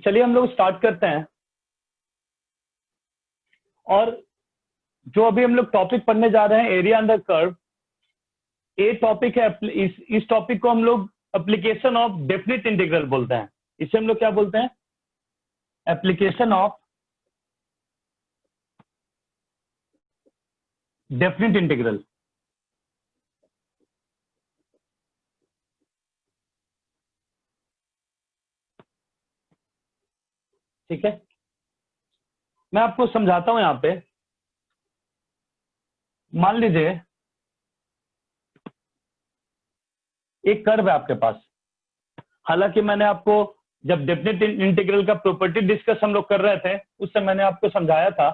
चलिए हम लोग स्टार्ट करते हैं। और जो अभी हम लोग टॉपिक पढ़ने जा रहे हैं एरिया अंडर कर्व, ये टॉपिक है। इस टॉपिक को हम लोग एप्लीकेशन ऑफ डेफिनिट इंटीग्रल बोलते हैं। इसे हम लोग क्या बोलते हैं? Application of definite integral. ठीक है, मैं आपको समझाता हूं। यहां पे मान लीजिए एक कर्व है आपके पास। हालांकि मैंने आपको जब डेफिनिट इंटीग्रल का प्रॉपर्टी डिस्कस हम लोग कर रहे थे उस समय मैंने आपको समझाया था।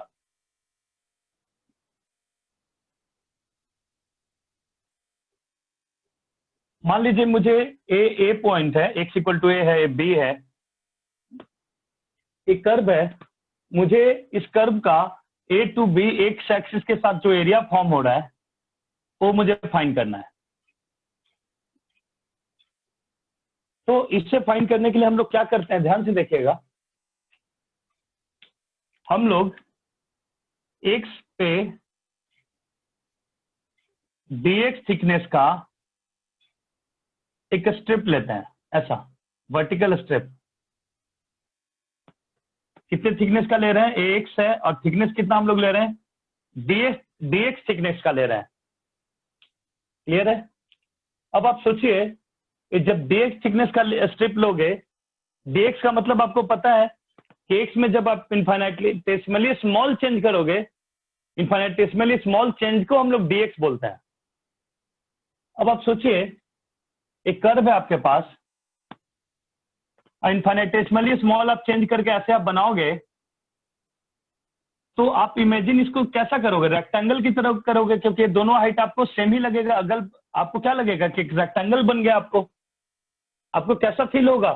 मान लीजिए मुझे ए पॉइंट है, x इक्वल टू ए है, बी है, एक कर्व है। मुझे इस कर्व का ए टू बी एक्स एक्सिस के साथ जो एरिया फॉर्म हो रहा है वो मुझे फाइंड करना है। तो इससे फाइंड करने के लिए हम लोग क्या करते हैं, ध्यान से देखिएगा। हम लोग एक्स पे dx थिकनेस का एक स्ट्रिप लेते हैं, ऐसा वर्टिकल स्ट्रिप। कितने थिकनेस का ले रहे हैं? ax है, और थिकनेस कितना हम लोग ले रहे हैं? dx थिकनेस का ले रहे हैं। क्लियर है? अब आप सोचिए कि जब dx थिकनेस का स्ट्रिप लोगे, dx का मतलब आपको पता है कि x में जब आप इनफाइनाइटेसिमली स्मॉल चेंज करोगे, इनफाइनाइटेसिमली स्मॉल चेंज को हम लोग dx बोलते हैं। अब आप सोचिए एक कर्व है आपके पास, इनफाइनाइटेसिमली स्मॉल आप चेंज करके ऐसे आप बनाओगे, तो आप इमेजिन इसको कैसा करोगे? रेक्टेंगल की तरह करोगे, क्योंकि दोनों हाइट आपको सेम ही लगेगा। अगर आपको क्या लगेगा कि रेक्टेंगल बन गया। आपको कैसा फील होगा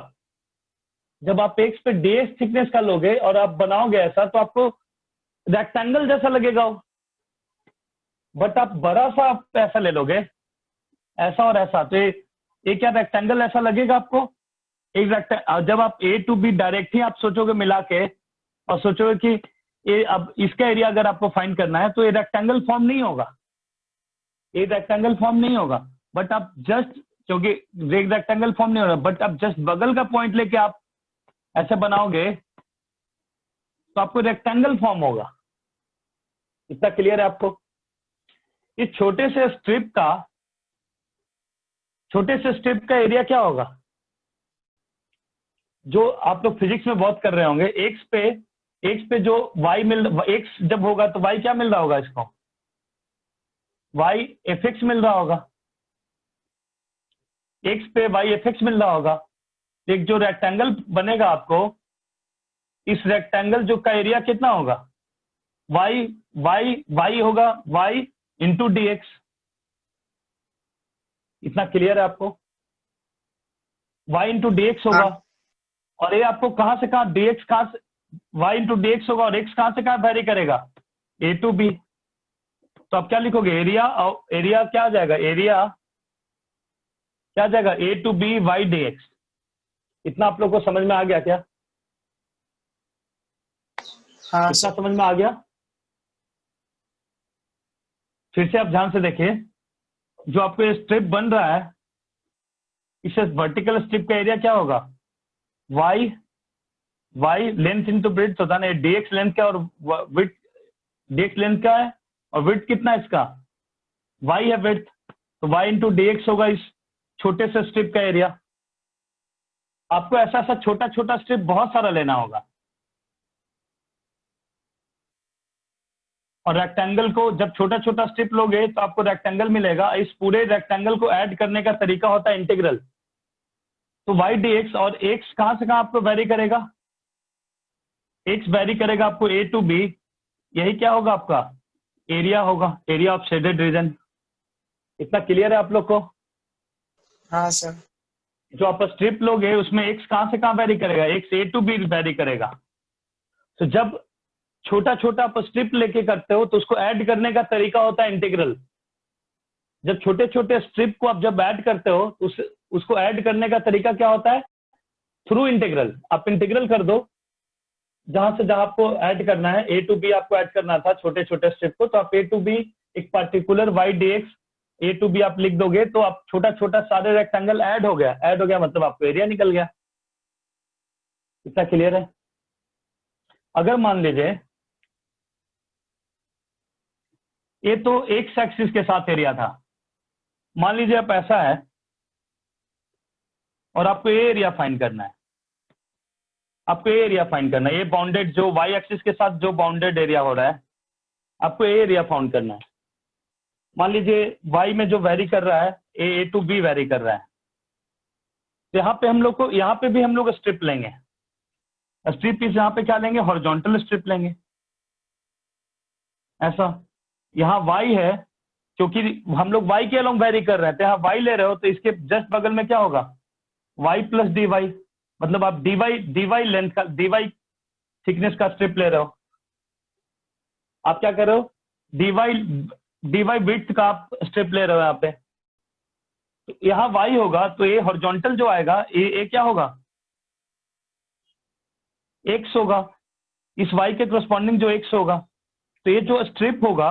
जब आप एक्स पे dx थिकनेस का लोगे और आप बनाओगे ऐसा, तो आपको रेक्टेंगल जैसा लगेगा। बट आप बड़ा सा आप ऐसा ले लोगे, ऐसा और ऐसा, तो ये क्या रेक्टेंगल ऐसा लगेगा आपको? एक रेक्टेंगल। जब आप ए टू बी डायरेक्ट ही आप सोचोगे मिला के, और सोचोगे कि ये अब इसका एरिया अगर आपको फाइंड करना है, तो ये रेक्टेंगल फॉर्म नहीं होगा, ये रेक्टेंगल फॉर्म नहीं होगा। बट आप जस्ट, क्योंकि रेक्टेंगल फॉर्म नहीं होगा, बट आप जस्ट बगल का पॉइंट लेके आप ऐसे बनाओगे तो आपको रेक्टेंगल फॉर्म होगा। इतना क्लियर है आपको? इस छोटे से स्ट्रिप का एरिया क्या होगा? जो आप लोग फिजिक्स में बहुत कर रहे होंगे, एक्स पे जो y एक्स जब होगा तो y क्या मिल रहा होगा? इसको y fx मिल रहा होगा। एक्स पे y fx मिल रहा होगा। एक जो रेक्टेंगल बनेगा आपको, इस रेक्टेंगल जो का एरिया कितना होगा? y होगा, y इंटू dx। इतना क्लियर है आपको? y इंटू dx होगा। और ये आपको कहां से कहां dx, कहां से y इंटू dx होगा, और x कहां से कहां वेरी करेगा? a to b। तो आप क्या लिखोगे? एरिया, और एरिया क्या आ जाएगा? एरिया क्या आ जाएगा? a to b y dx। इतना आप लोग को समझ में आ गया क्या? हाँ इतना समझ में आ गया? फिर से आप ध्यान से देखिए, जो आपको ये स्ट्रिप बन रहा है, इस वर्टिकल स्ट्रिप का एरिया क्या होगा? y लेंथ इंटू ब्रेड्थ होता है ना, dx लेंथ का और विड्थ, dx लेंथ का है और विड्थ कितना है इसका? y है विड्थ, तो y इंटू dx होगा इस छोटे से स्ट्रिप का एरिया। आपको ऐसा ऐसा छोटा छोटा स्ट्रिप बहुत सारा लेना होगा, और रेक्टेंगल को जब छोटा छोटा स्ट्रिप लोगे तो आपको रेक्टेंगल मिलेगा। इस पूरे रेक्टेंगल को ऐड करने का तरीका होता है इंटीग्रल। तो y dx, और x कहां से कहां आपको वेरी करेगा? x वेरी करेगा आपको a टू b। यही क्या होगा? आपका एरिया होगा, एरिया ऑफ शेडेड रीजन। इतना क्लियर है आप लोग को? हाँ सर। जो आप स्ट्रिप लोगे उसमें x कहां से कहां वेरी करेगा? x a to b vary करेगा। तो जब छोटा छोटा आप स्ट्रिप लेके करते हो तो उसको ऐड करने का तरीका होता है इंटीग्रल। जब छोटे छोटे स्ट्रिप को आप जब ऐड करते हो तो उसको ऐड करने का तरीका क्या होता है? थ्रू इंटीग्रल आप इंटीग्रल कर दो, जहां से जहां आपको ऐड करना है, ए टू बी आपको ऐड करना था छोटे छोटे स्टेप को, तो आप ए टू बी एक particular Y D X A to B आप लिख दोगे, तो आप छोटा छोटा सारे रेक्टेंगल ऐड हो गया। ऐड हो गया मतलब आपको एरिया निकल गया। इतना क्लियर है? अगर मान लीजिए ये तो एक्स एक्सिस के साथ एरिया था, मान लीजिए आप ऐसा है और आपको ये एरिया फाइंड करना है, आपको ये एरिया फाइंड करना है, ये बाउंडेड जो वाई एक्सिस के साथ जो बाउंडेड एरिया हो रहा है, आपको ये एरिया फाउंड करना है। मान लीजिए वाई में जो वेरी कर रहा है ए टू बी वेरी कर रहा है, तो यहाँ पे हम लोग को, यहाँ पे भी हम लोग स्ट्रिप लेंगे। स्ट्रिप इस यहाँ पे क्या लेंगे, हॉरिजॉन्टल स्ट्रिप लेंगे। ऐसा यहाँ वाई है, क्योंकि हम लोग वाई के अलोंग वेरी कर रहे हैं, तो यहाँ वाई ले रहे हो तो इसके जस्ट बगल में क्या होगा, वाई प्लस डी वाई, मतलब आप डी वाई लेंथ का, डी वाई थिकनेस का स्ट्रिप ले रहे हो। आप क्या कर रहे हो, डी वाई विड्थ का आप स्ट्रिप ले रहे हो यहाँ पे। तो यहाँ वाई होगा तो ये हॉरिजॉन्टल जो आएगा ये क्या होगा, एक्स होगा, इस वाई के करस्पॉन्डिंग जो एक्स होगा। तो ये जो स्ट्रिप होगा,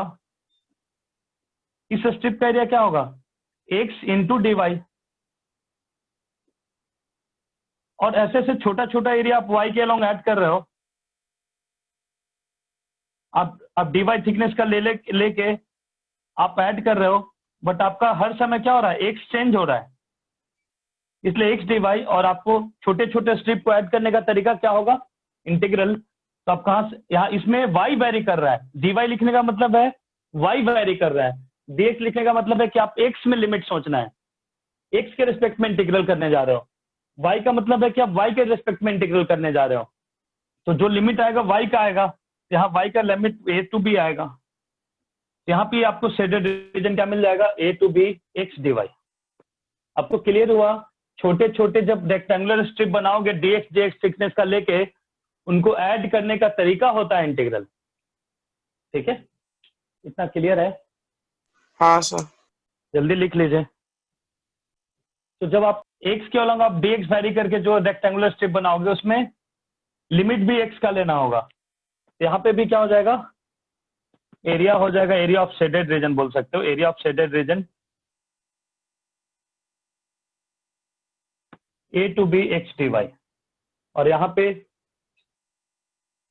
इस स्ट्रिप का एरिया क्या होगा, एक्स इंटू डी वाई। और ऐसे ऐसे छोटा छोटा एरिया आप वाई के अलोंग ऐड कर रहे हो। आप डी वाई थिकनेस का लेके आप ऐड कर रहे हो, बट आपका हर समय क्या हो रहा है, एक्स चेंज हो रहा है, इसलिए एक्स डी वाई। और आपको छोटे छोटे स्ट्रिप को ऐड करने का तरीका क्या होगा, इंटीग्रल। तो आप कहां से, यहाँ इसमें वाई वेरी कर रहा है, डी वाई लिखने का मतलब है वाई वेरी कर रहा है, डी एक्स लिखने का मतलब है कि आप एक्स में लिमिट सोचना है, एक्स के रिस्पेक्ट में इंटीग्रल करने जा रहे हो। वाई का मतलब है कि आप वाई के रिस्पेक्ट में इंटीग्रल करने जा रहे हो, तो जो लिमिट आएगा वाई का आएगा, यहाँ वाई का लिमिट ए टू बी आएगा। यहाँ पे आपको शेडेड रीजन क्या मिल जाएगा, a to B x D y. आपको क्लियर हुआ? छोटे छोटे जब रेक्टेंगुलर स्ट्रिप बनाओगे डीएक्स जेएक्स थिकनेस का लेके, उनको ऐड करने का तरीका होता है इंटीग्रल। ठीक है, इतना क्लियर है? हाँ सर। जल्दी लिख लीजिए। तो जब आप एक्स के अलग आप डीएक्स वेरी करके जो रेक्टेंगुलर स्ट्रिप बनाओगे, उसमें लिमिट भी एक्स का लेना होगा। यहाँ पे भी क्या हो जाएगा, एरिया हो जाएगा, एरिया ऑफ शेडेड रीजन बोल सकते हो, area of shaded region A to B x D Y. और यहाँ पे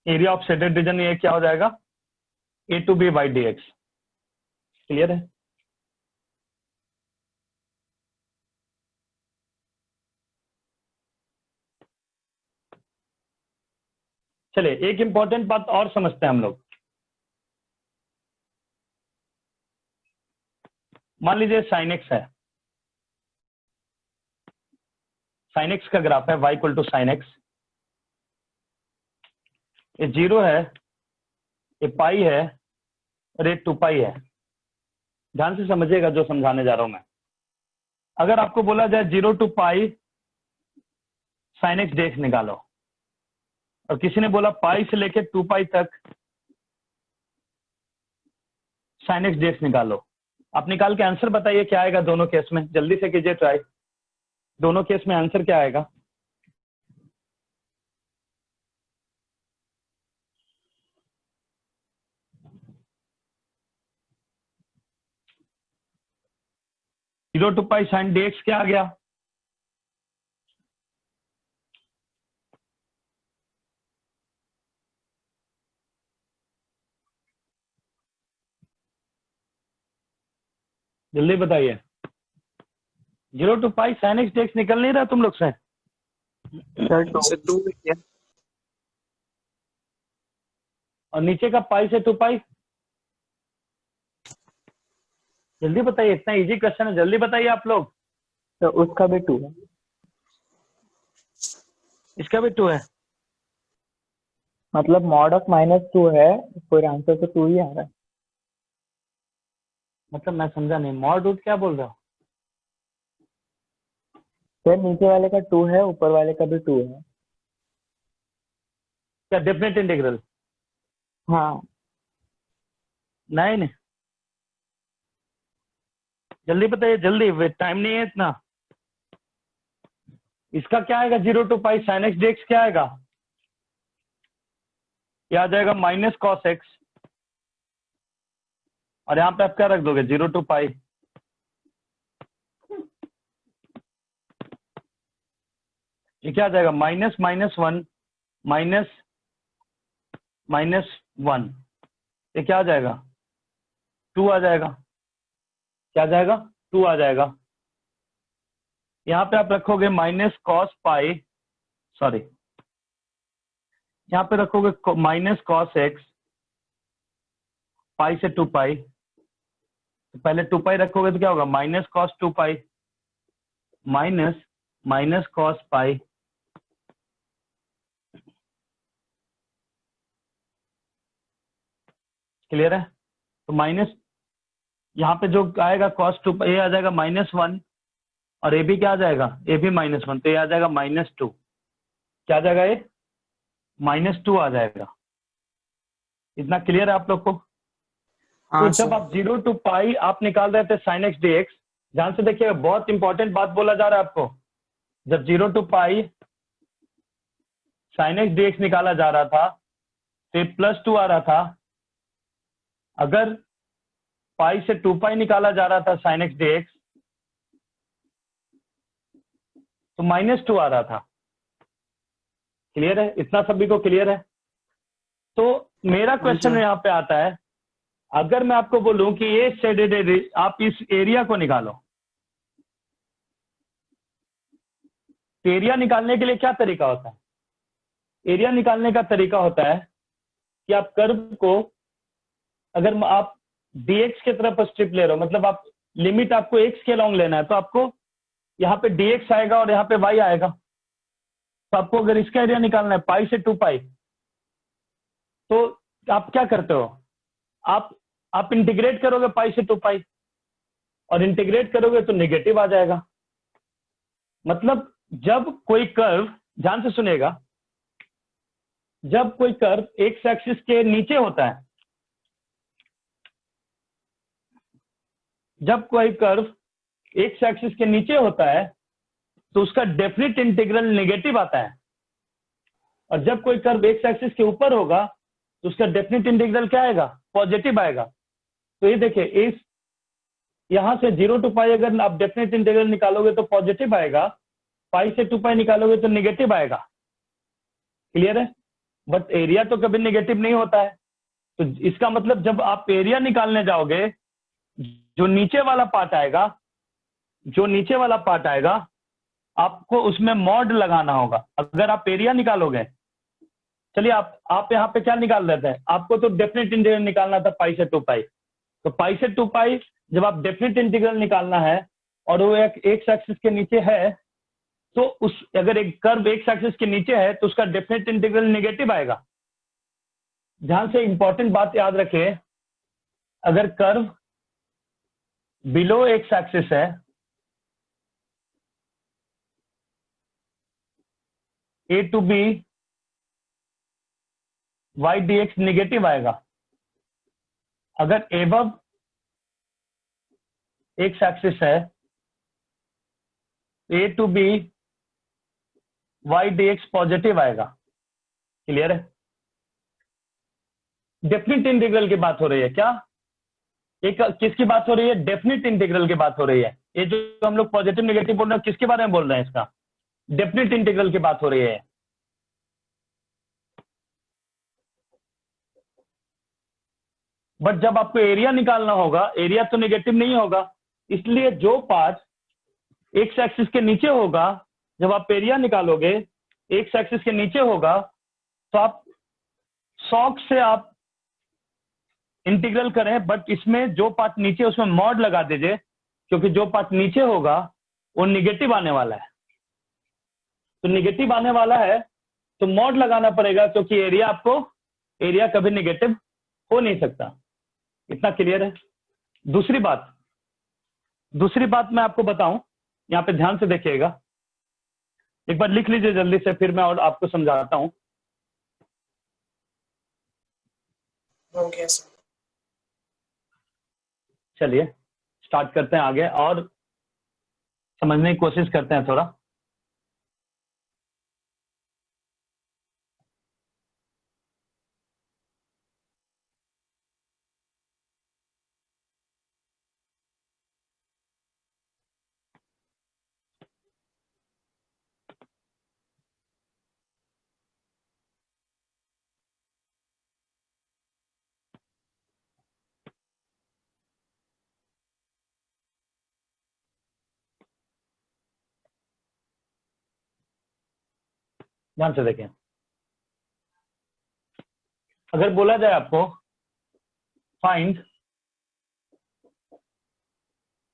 एरिया ऑफ शेडेड रीजन ये क्या हो जाएगा, a to b y D x. Clear है? चलिए एक इंपॉर्टेंट बात और समझते हैं हम लोग। मान लीजिए साइन एक्स है, साइन एक्स का ग्राफ है y equal to sine X. ये 0 है, ये पाई है, और ये 2 पाई है। ध्यान से समझिएगा जो समझाने जा रहा हूं मैं। अगर आपको बोला जाए 0 टू पाई साइन एक्स डेक्स निकालो, और किसी ने बोला पाई से लेके 2 पाई तक साइन एक्स डेक्स निकालो, आप निकाल के आंसर बताइए क्या आएगा दोनों केस में। जल्दी से कीजिए ट्राई, दोनों केस में आंसर क्या आएगा। जीरो टू पाई साइन डेक्स क्या आ गया, जल्दी बताइए। 0 टू पाई साइन एक्स डेक्स निकल नहीं रहा तुम लोग से? सर 2 और नीचे का पाई से 2 पाई, जल्दी बताइए, इतना इजी क्वेश्चन है, जल्दी बताइए आप लोग। तो उसका भी 2 है। इसका भी 2 है, मतलब मॉड ऑफ -2 है, फिर आंसर तो 2 ही आ रहा है। मतलब मैं समझा नहीं, मॉड रूट क्या बोल रहा हूँ? फिर नीचे वाले का 2 है, ऊपर वाले का भी 2 है। क्या डेफिनेट इंटीग्रल? हाँ नहीं, जल्दी बताइए, जल्दी, टाइम नहीं है इतना। इसका क्या आएगा 0 to pi sin x dx क्या आएगा, क्या आ जाएगा माइनस कॉस एक्स, और यहाँ पे आप क्या रख दोगे 0 to पाई, ये क्या आ जाएगा minus minus one minus minus one, ये क्या आ जाएगा 2 आ जाएगा, क्या आ जाएगा 2 आ जाएगा। यहाँ पे आप रखोगे माइनस कॉस पाई, सॉरी यहाँ पे रखोगे माइनस कॉस एक्स पाई से 2 पाई, तो पहले 2 पाई रखोगे तो क्या होगा minus cos 2 pi minus minus cos pi, clear है। तो माइनस यहाँ पे जो आएगा कॉस 2 पाई, ये आ जाएगा माइनस वन, और ये भी क्या आ जाएगा, ये भी माइनस वन, तो ये आ जाएगा माइनस टू, क्या आ जाएगा ये माइनस टू आ जाएगा। इतना क्लियर है आप लोग को। हाँ तो जब सर। आप 0 to पाई आप निकाल रहे थे sin x dx, ध्यान से देखिए बहुत इंपॉर्टेंट बात बोला जा रहा है आपको। जब 0 to pi sin x dx निकाला जा रहा था तो +2 आ रहा था, अगर पाई से 2 पाई निकाला जा रहा था sin x dx तो -2 आ रहा था। क्लियर है, इतना सभी को क्लियर है। तो मेरा क्वेश्चन यहाँ पे आता है, अगर मैं आपको बोलूं कि ये शेडेड आप इस एरिया को निकालो, तो एरिया निकालने के लिए क्या तरीका होता है, एरिया निकालने का तरीका होता है कि आप कर्व को, अगर आप dx के तरफ स्ट्रिप ले रहे हो, मतलब आप लिमिट आपको x के लॉन्ग लेना है, तो आपको यहाँ पे dx आएगा और यहाँ पे y आएगा। तो आपको अगर इसका एरिया निकालना है पाई से 2 पाई, तो आप क्या करते हो, आप इंटीग्रेट करोगे पाई से 2 पाई, और इंटीग्रेट करोगे तो नेगेटिव आ जाएगा। मतलब जब कोई कर्व, ध्यान से सुनिएगा, जब कोई कर्व एक्स एक्सिस के नीचे होता है, जब कोई कर्व एक्स एक्सिस के नीचे होता है तो उसका डेफिनिट इंटीग्रल नेगेटिव आता है, और जब कोई कर्व एक्स एक्सिस के ऊपर होगा तो उसका डेफिनिट इंटीग्रल क्या आएगा, पॉजिटिव आएगा। तो ये देखिए, इस यहां से 0 to पाई अगर आप डेफिनेट इंटीग्रल निकालोगे तो पॉजिटिव आएगा, पाई से 2 पाई निकालोगे तो नेगेटिव आएगा। क्लियर है। बट एरिया तो कभी नेगेटिव नहीं होता है। तो इसका मतलब जब आप एरिया निकालने जाओगे, जो नीचे वाला पार्ट आएगा, जो नीचे वाला पार्ट आएगा आपको उसमें मॉड लगाना होगा। अगर आप एरिया निकालोगे, चलिए आप यहाँ पे क्या निकाल रहे थे, आपको तो डेफिनेट इंटीग्रल निकालना था पाई से 2 पाई। तो पाई से 2 पाई जब आप डेफिनेट इंटीग्रल निकालना है और वो एक एक्स एक्सिस के नीचे है, तो उस अगर एक कर्व एक्स एक्सिस के नीचे है तो उसका डेफिनेट इंटीग्रल नेगेटिव आएगा। ध्यान से इंपॉर्टेंट बात याद रखिए, अगर कर्व बिलो एक्स एक्सिस है, ए to b y D x negative आएगा। अगर एबव एक्स एक्सिस है, ए to b y D x positive आएगा। क्लियर है। डेफिनिट इंटीग्रल की बात हो रही है क्या, एक किसकी बात हो रही है, डेफिनिट इंटीग्रल की बात हो रही है। ये जो हम लोग पॉजिटिव नेगेटिव बोल रहे हैं किसके बारे में बोल रहे हैं, इसका डेफिनिट इंटीग्रल की बात हो रही है। बट जब आपको एरिया निकालना होगा, एरिया तो नेगेटिव नहीं होगा, इसलिए जो पार्ट एक्स एक्सिस के नीचे होगा, जब आप एरिया निकालोगे एक्स एक्सिस के नीचे होगा, तो आप शॉक से आप इंटीग्रल करें, बट इसमें जो पार्ट नीचे उसमें मॉड लगा दीजिए, क्योंकि जो पार्ट नीचे होगा वो निगेटिव आने वाला है। तो निगेटिव आने वाला है तो मॉड लगाना पड़ेगा, क्योंकि एरिया कभी निगेटिव हो नहीं सकता। इतना क्लियर है। दूसरी बात मैं आपको बताऊं, यहाँ पे ध्यान से देखिएगा, एक बार लिख लीजिए जल्दी से, फिर मैं और आपको समझाता हूं। हो गया सर। चलिए स्टार्ट करते हैं आगे और समझने की कोशिश करते हैं थोड़ा। ध्यान से देखें, अगर बोला जाए आपको find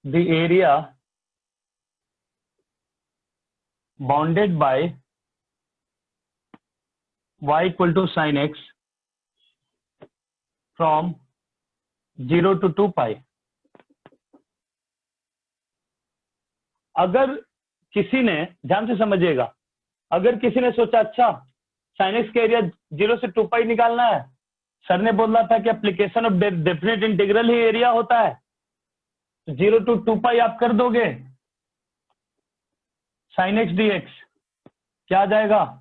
the area bounded by y equal to sine x फ्रॉम 0 to 2 पाई, अगर किसी ने, ध्यान से समझिएगा, अगर किसी ने सोचा अच्छा साइन एक्स का एरिया 0 से 2 पाई निकालना है, सर ने बोला था कि application of definite integral he area होता है, तो 0 to 2 पाई आप कर दोगे, साइन एक्स डी एक्स क्या आ जाएगा,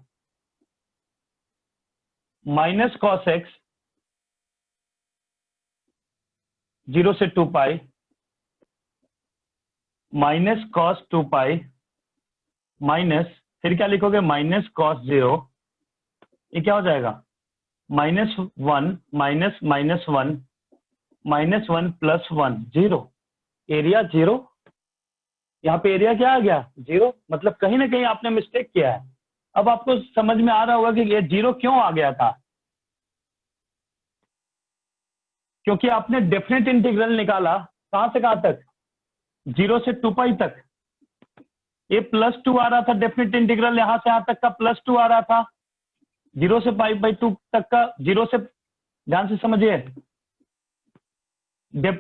माइनस कॉस एक्स 0 से 2 pi minus cos 2 pi minus, फिर क्या लिखोगे, माइनस कॉस 0, ये क्या हो जाएगा, -1 माइनस माइनस 1 -1 प्लस 1 0, एरिया 0, यहाँ पे एरिया क्या आ गया 0, मतलब कहीं ना कहीं आपने मिस्टेक किया है। अब आपको समझ में आ रहा होगा कि ये 0 क्यों आ गया था, क्योंकि आपने डेफिनेट इंटीग्रल निकाला कहां से कहां तक, 0 से 2 पाई तक, ये +2 आ रहा था डेफिनेट इंटीग्रल, यहां से यहां तक का +2 आ रहा था, 0 से π/2 तक का, 0 से, ध्यान से समझिए,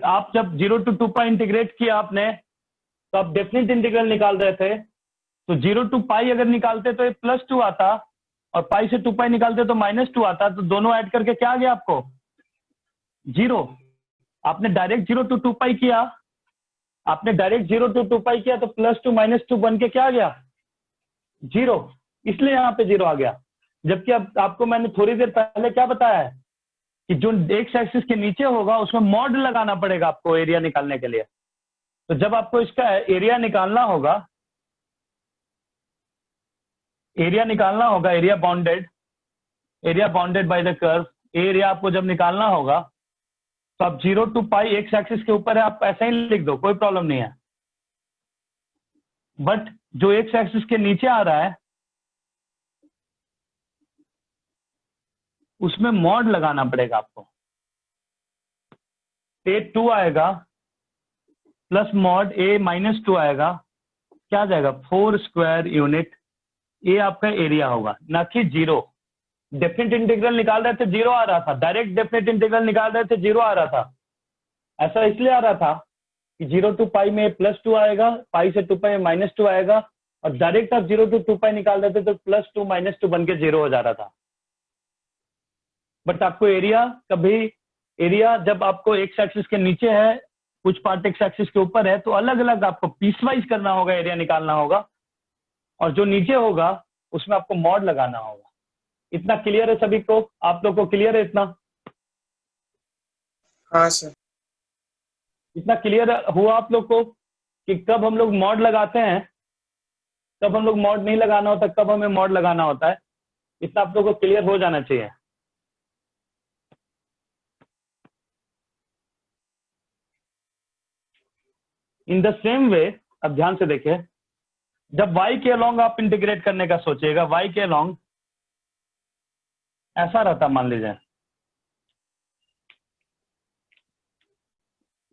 आप जब 0 to 2 पाई इंटीग्रेट किया आपने, तो आप डेफिनेट इंटीग्रल निकाल रहे थे, तो 0 to पाई अगर निकालते तो ये +2 आता, और पाई से 2 पाई निकालते तो -2 आता, तो दोनों ऐड करके क्या आ गया आपको 0। आपने डायरेक्ट 0 to 2 पाई किया, आपने डायरेक्ट 0 to 2 पाई किया, तो +2 -2 बन के क्या आ गया 0, इसलिए यहाँ पे 0 आ गया। जबकि अब आपको मैंने थोड़ी देर पहले क्या बताया है कि जो एक्स एक्सिस के नीचे होगा उसमें मॉड लगाना पड़ेगा आपको एरिया निकालने के लिए। तो जब आपको इसका एरिया निकालना होगा, area bounded by the curve, area आपको जब निकालना होगा, तो आप 0 to पाई एक्स एक्सिस के ऊपर है, आप ऐसा ही लिख दो, कोई प्रॉब्लम नहीं है। बट जो एक्स एक्सिस के नीचे आ रहा है उसमें मॉड लगाना पड़ेगा आपको, A2 आएगा प्लस मॉड A -2 आएगा, क्या आ जाएगा 4 स्क्वायर यूनिट, ये आपका एरिया होगा, ना कि 0। डेफिनेट इंटीग्रल निकाल रहे थे 0 आ रहा था, डायरेक्ट डेफिनेट इंटीग्रल निकाल रहे थे 0 आ रहा था। ऐसा इसलिए आ रहा था कि 0 to पाई में +2 आएगा, पाई से 2 पाई में -2 आएगा, और डायरेक्ट आप 0 to 2 पाई निकाल रहे थे तो +2 -2 बन के 0 हो जा रहा था। बट आपको एरिया जब आपको एक्स एक्सिस के नीचे है, कुछ पार्ट एक्स एक्सिस के ऊपर है, तो अलग अलग आपको पीस वाइज करना होगा, एरिया निकालना होगा, और जो नीचे होगा उसमें आपको मॉड लगाना होगा। इतना क्लियर है सभी को, आप लोग को क्लियर है इतना? हाँ सर। इतना क्लियर हुआ आप लोग को कि कब हम लोग मॉड लगाते हैं, कब हम लोग मॉड नहीं लगाना होता, कब हमें मॉड लगाना होता है, इतना आप लोग को क्लियर हो जाना चाहिए। इन द सेम वे, अब ध्यान से देखिए, जब y के अलोंग आप इंटीग्रेट करने का सोचिएगा, y के अलोंग ऐसा रहता, मान लीजिए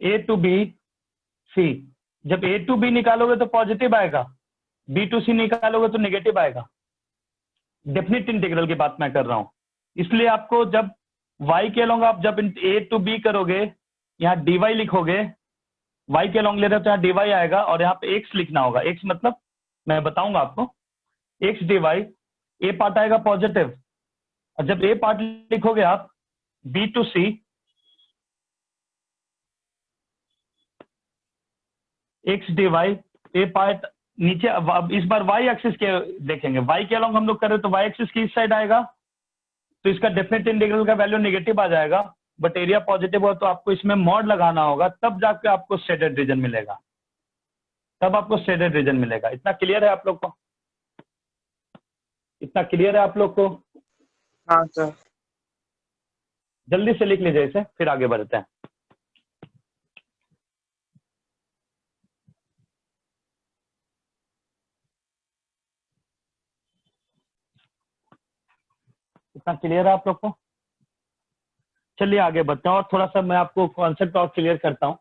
A to B C, जब A to B निकालोगे तो पॉजिटिव आएगा, B to C निकालोगे तो नेगेटिव आएगा। डेफिनेट इंटीग्रल की बात मैं कर रहा हूं, इसलिए आपको जब y के अलोंग आप जब A to B करोगे, यहाँ dy लिखोगे, y के अलोंग ले रहे हो तो यहाँ dy आएगा, और यहाँ पे x लिखना होगा। x मतलब मैं बताऊंगा आपको, x dy, a पार्ट आएगा पॉजिटिव, और जब a पार्ट लिखोगे आप B to C, x dy, a part नीचे, अब इस बार y एक्सिस के देखेंगे, y के अलोंग हम लोग कर रहे तो y एक्सिस की इस साइड आएगा, तो इसका डेफिनेट इंटीग्रल का वैल्यू नेगेटिव आ जाएगा, बट एरिया पॉजिटिव हो तो आपको इसमें मॉड लगाना होगा, तब जाके आपको शेडेड रीजन मिलेगा, तब आपको शेडेड रीजन मिलेगा। इतना क्लियर है आप लोग को? इतना क्लियर है आप लोग को? हाँ सर। जल्दी से लिख लीजिए इसे, फिर आगे बढ़ते हैं। इतना क्लियर है आप लोग को? चलिए आगे बढ़ते हैं और थोड़ा सा मैं आपको कॉन्सेप्ट और क्लियर करता हूँ।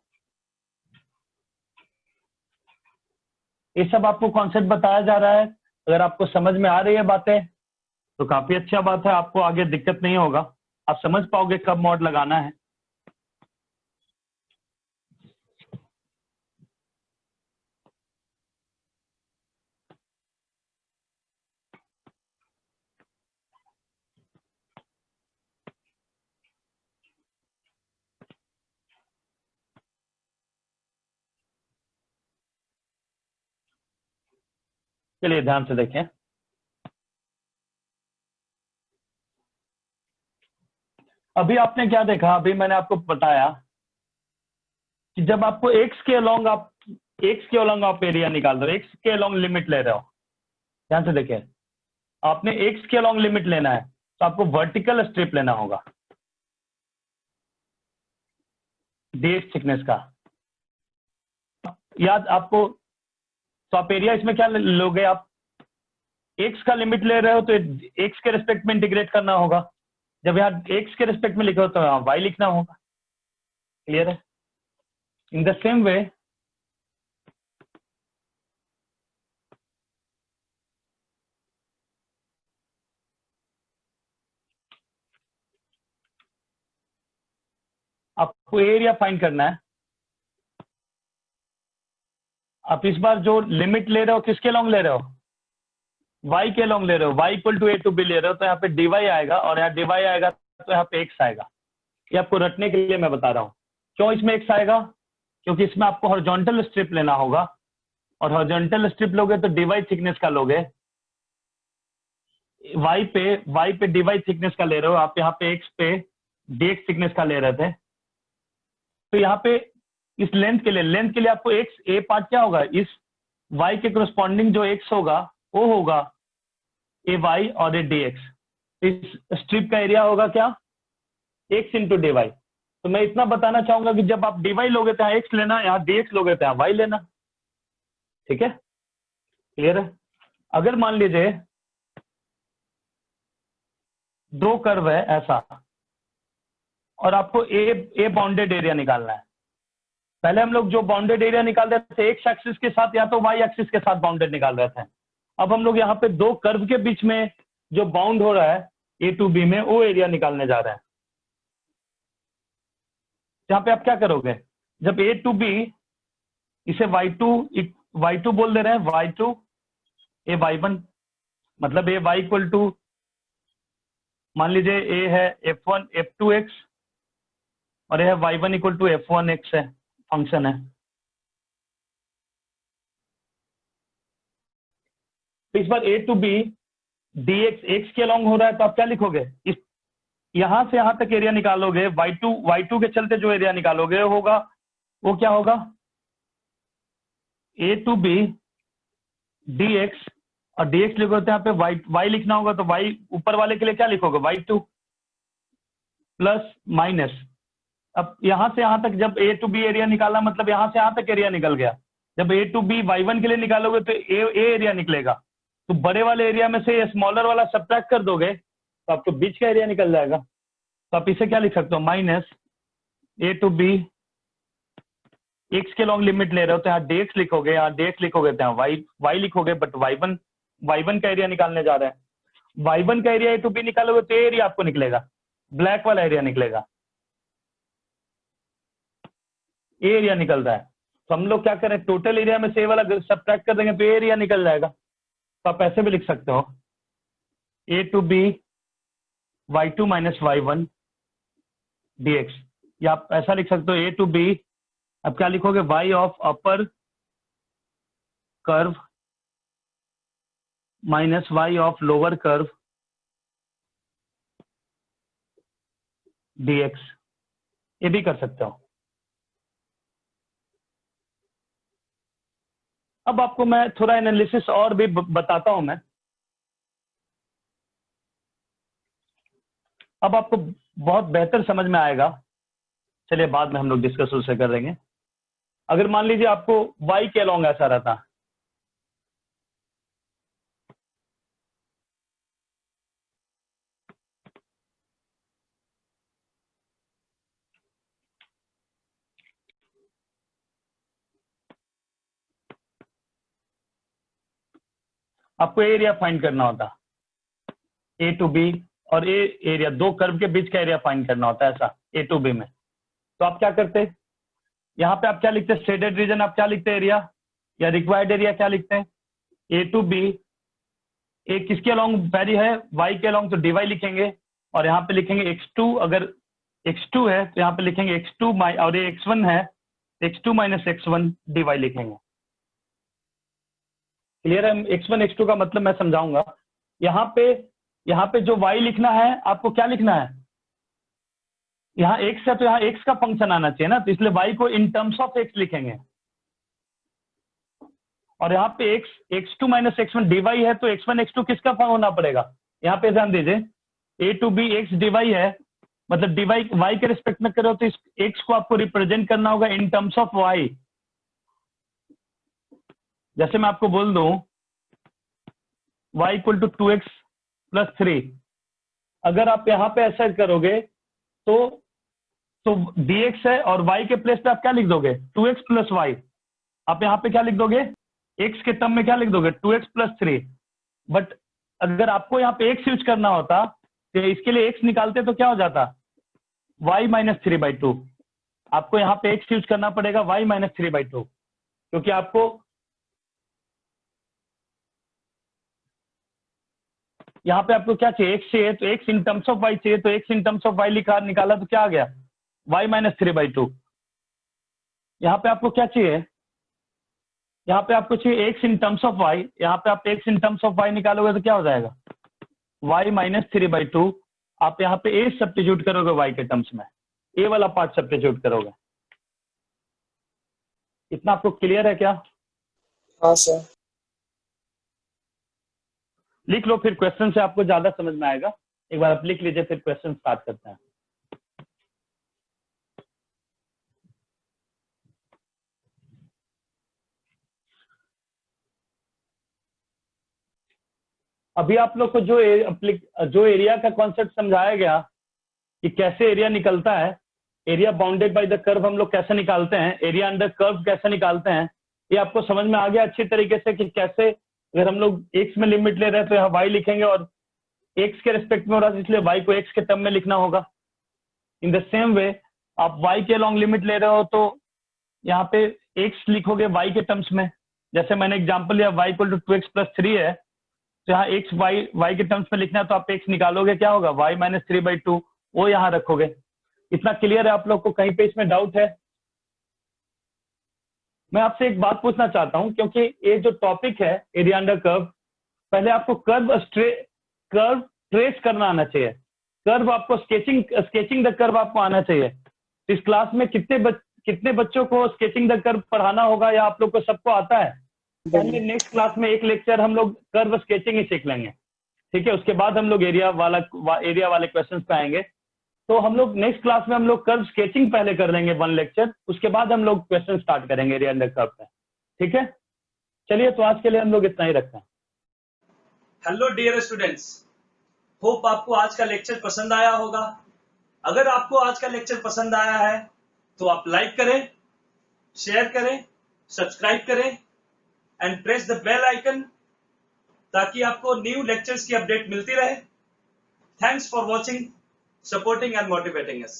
ये सब आपको कॉन्सेप्ट बताया जा रहा है, अगर आपको समझ में आ रही है बातें तो काफी अच्छा बात है, आपको आगे दिक्कत नहीं होगा, आप समझ पाओगे कब मॉड लगाना है। चलिए ध्यान से देखें। अभी आपने क्या देखा, अभी मैंने आपको बताया कि जब आपको एक्स के अलोंग आप एरिया निकाल रहे हो, एक्स के अलोंग लिमिट ले रहे हो, ध्यान से देखें, आपने एक्स के अलोंग लिमिट लेना है तो आपको वर्टिकल स्ट्रिप लेना होगा डीएक्स थिकनेस का, याद आपको। तो आप एरिया इसमें क्या लोगे, आप एक्स का लिमिट ले रहे हो तो एक्स के रिस्पेक्ट में इंटीग्रेट करना होगा, जब यहाँ एक्स के रिस्पेक्ट में लिखे हो तो यहाँ वाई लिखना होगा। क्लियर है? इन द सेम वे आपको एरिया फाइंड करना है। आप इस बार जो लिमिट ले रहे हो किसके लॉन्ग ले रहे हो, y के लॉन्ग ले रहे हो, y equal to a to b ले रहे हो तो यहाँ पे dy आएगा और यहाँ dy आएगा तो यहाँ पे x आएगा। ये आपको रटने के लिए मैं बता रहा हूँ। क्यों इसमें x आएगा, क्योंकि इसमें आपको हॉरिजॉन्टल स्ट्रिप लेना होगा और हॉरिजॉन्टल स्ट्रिप लोगे तो dy थिकनेस का लोगे, y पे dy थिकनेस का ले रहे हो, आप यहाँ पे x पे dx थिकनेस का ले रहे थे, तो यहाँ पे इस लेंथ के लिए आपको x a पार्ट क्या होगा, इस y के करस्पॉन्डिंग जो x होगा वो होगा ए वाई और ए डी एक्स। इस स्ट्रिप का एरिया होगा क्या, एक्स इंटू डी वाई। तो मैं इतना बताना चाहूंगा कि जब आप डी वाई लोगे तो यहाँ एक्स लेना, यहाँ डी एक्स लोगे तो यहाँ वाई लेना। ठीक है, क्लियर है? अगर मान लीजिए दो कर्व है ऐसा और आपको ए बाउंडेड एरिया निकालना है। पहले हम लोग जो बाउंडेड एरिया निकाल रहे थे एक्स एक्सिस के साथ या तो वाई एक्सिस के साथ बाउंडेड निकाल रहे थे, अब हम लोग यहाँ पे दो कर्व के बीच में जो बाउंड हो रहा है ए टू बी में वो एरिया निकालने जा रहे हैं। यहाँ पे आप क्या करोगे, जब ए टू बी, इसे y2 बोल दे रहे हैं, y2 ए y1, मतलब ए y इक्वल टू, मान लीजिए ए है f1 f2x और ये है y1 इक्वल टू f1x है, फंक्शन है। तो इस बार ए टू बी dx x के अलॉन्ग हो रहा है तो आप क्या लिखोगे, इस यहां से यहां तक एरिया निकालोगे, y2 के चलते जो एरिया निकालोगे होगा वो क्या होगा, ए टू बी dx और dx लिखोगे तो यहाँ पे y लिखना होगा, तो y ऊपर वाले के लिए क्या लिखोगे, y2 प्लस माइनस। अब यहां से यहां तक जब ए टू बी एरिया निकाला, मतलब यहां से यहां तक एरिया निकल गया। जब ए टू बी y1 के लिए निकालोगे तो ए एरिया निकलेगा, तो बड़े वाले एरिया में से स्मॉलर वाला सब्ट्रैक्ट कर दोगे तो आपको बीच का एरिया निकल जाएगा। तो आप इसे क्या लिख सकते हो, minus A to B, X के लॉन्ग लिमिट ले रहे हो तो यहाँ dx लिखोगे, यहाँ dx लिखोगे तो यहाँ y लिखोगे, बट y1 का एरिया निकालने जा रहे हैं। y1 का एरिया ए टू बी निकालोगे तो एरिया आपको निकलेगा, ब्लैक वाला एरिया निकलेगा, ए एरिया निकल रहा है। तो हम लोग क्या करें, टोटल एरिया में से ए वाला सब्ट्रैक्ट कर देंगे तो एरिया निकल जाएगा। तो आप ऐसे भी लिख सकते हो, a to b y2 minus y1 dx, या आप ऐसा लिख सकते हो ए टू बी, अब क्या लिखोगे, y of upper curve minus y of lower curve dx, ये भी कर सकते हो। अब आपको मैं थोड़ा एनालिसिस और भी बताता हूं मैं, अब आपको बहुत बेहतर समझ में आएगा। चलिए बाद में हम लोग डिस्कस उससे कर देंगे। अगर मान लीजिए आपको y के अलॉन्ग ऐसा रहता, आपको एरिया फाइंड करना होता, ए टू बी, और ए एरिया, दो कर्व के बीच का एरिया फाइंड करना होता है ऐसा ए टू बी में। तो आप क्या करते, यहाँ पे आप क्या लिखते हैं, शेडेड रीजन आप क्या लिखते हैं, एरिया या रिक्वायर्ड एरिया क्या लिखते हैं, ए टू बी, ए किसके अलोंग वेरी है, वाई के अलोंग, तो dy लिखेंगे, और यहाँ पे लिखेंगे x2, अगर x2 है तो यहाँ पे लिखेंगे x2 और ये x1 है, x2 माइनस x1 dy लिखेंगे। क्लियर है, x1 x2 का मतलब मैं समझाऊंगा। यहाँ पे जो y लिखना है आपको क्या लिखना है, यहाँ x है तो यहाँ x का फंक्शन आना चाहिए ना, तो इसलिए y को इन टर्म्स ऑफ x लिखेंगे, और यहाँ पे x2 माइनस x1 dy है तो x1 x2 किसका फॉर्म होना पड़ेगा, यहाँ पे ध्यान दीजिए, a to B x dy है, मतलब dy y के रिस्पेक्ट में करो तो इस x को आपको रिप्रेजेंट करना होगा इन टर्म्स ऑफ y। जैसे मैं आपको बोल दूं y equal to 2x plus 3, अगर आप यहाँ पे ऐसा करोगे तो dx है, और y के प्लेस पे आप क्या लिख दोगे, 2x प्लस y, आप यहाँ पे क्या लिख दोगे, x के टर्म में क्या लिख दोगे, 2x प्लस 3। बट अगर आपको यहाँ पे x यूज करना होता तो इसके लिए x निकालते तो क्या हो जाता, y माइनस 3/2, आपको यहाँ पे x यूज करना पड़ेगा y माइनस 3/2, क्योंकि आपको यहाँ पे आपको क्या चाहिए, x चाहिए, तो x in terms of y चाहिए, तो x in terms of y निकाला तो क्या आ गया, y माइनस 3/2। यहाँ पे आपको क्या चाहिए, यहाँ पे आपको चाहिए x in terms of y, यहाँ पे आप x in terms of y निकालोगे तो क्या हो जाएगा, y माइनस 3/2, आप यहाँ पे a सब्स्टिट्यूट करोगे y के टर्म्स में, a वाला पार्ट सब्स्टिट्यूट करोगे। इतना आपको क्लियर है क्या? हाँ सर। लिख लो, फिर क्वेश्चन से आपको ज्यादा समझ में आएगा, एक बार आप लिख लीजिए, फिर क्वेश्चन स्टार्ट करते हैं। अभी आप लोग को जो एरिया का कॉन्सेप्ट समझाया गया कि कैसे एरिया निकलता है, area bounded by the curve हम लोग कैसे निकालते हैं, एरिया अंडर कर्व कैसे निकालते हैं, ये आपको समझ में आ गया अच्छी तरीके से कि कैसे, अगर हम लोग x में लिमिट ले रहे हैं तो यहाँ y लिखेंगे, और x के रिस्पेक्ट में हो रहा है इसलिए y को x के टर्म में लिखना होगा। इन द सेम वे आप y के लॉन्ग लिमिट ले रहे हो तो यहाँ पे x लिखोगे y के टर्म्स में, जैसे मैंने एग्जांपल लिया y equal to 2x plus 3 है, तो यहाँ x y के टर्म्स में लिखना है, तो आप x निकालोगे क्या होगा, y माइनस 3/2, वो यहाँ रखोगे। इतना क्लियर है आप लोग को, कहीं पे इसमें डाउट है? मैं आपसे एक बात पूछना चाहता हूं, क्योंकि ये जो टॉपिक है एरिया अंडर कर्व, पहले आपको कर्व ट्रेस करना आना चाहिए, कर्व आपको स्केचिंग द कर्व आपको आना चाहिए। इस क्लास में कितने बच्चों को स्केचिंग द कर्व पढ़ाना होगा, या आप लोग को सबको आता है? पहले नेक्स्ट क्लास में एक लेक्चर हम लोग कर्व स्केचिंग ही सीख लेंगे, ठीक है, उसके बाद हम लोग एरिया वाले क्वेश्चंस पे आएंगे। तो हम लोग नेक्स्ट क्लास में हम लोग कर्व स्केचिंग पहले कर लेंगे 1 लेक्चर, उसके बाद हम लोग क्वेश्चन स्टार्ट करेंगे एरिया अंडर कर्व पे, ठीक है? चलिए, तो आज के लिए हम लोग इतना ही रखते हैं। हेलो डियर स्टूडेंट्स, होप आपको आज का लेक्चर पसंद आया होगा। अगर आपको आज का लेक्चर पसंद आया है तो आप लाइक करें, शेयर करें, सब्सक्राइब करें and press the bell icon, ताकि आपको न्यू लेक्चर्स की अपडेट मिलती रहे। Thanks for watching, supporting and motivating us.